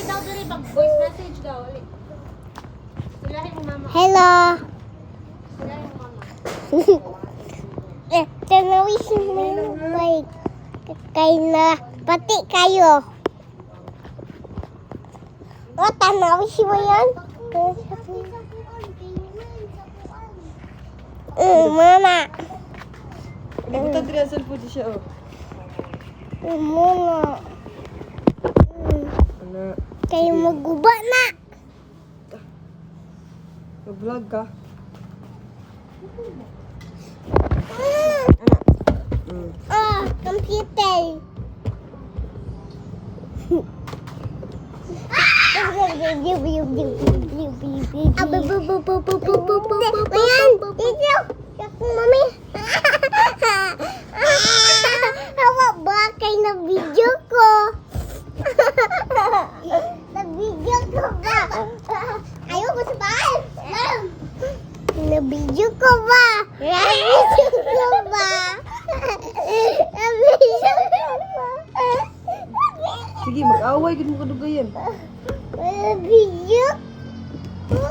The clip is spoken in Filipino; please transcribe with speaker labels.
Speaker 1: daw dali pag voice message daw. Sulahin mo mama.
Speaker 2: Hello.
Speaker 1: Sulahin mo mama.
Speaker 2: Tanawisin mo yung bike. Kay na pati kayo. O, tanawisin mo yan. Mama.
Speaker 3: Nagbutan din ang cellphone siya, oh.
Speaker 2: Mama.
Speaker 3: Ano?
Speaker 2: Kayo maguba na.
Speaker 3: Nag-vlog ka?
Speaker 2: Computer. Ayan, dito. Ako, mami. Hawa ba kay na video ko? Na-video ko ba? Ayaw ko sa bahay. Na-video ko ba? Na-video ko ba? Na-video ko ba?
Speaker 3: Sige, mag-away. Ganun mo kadugayan.
Speaker 2: Na-video ko.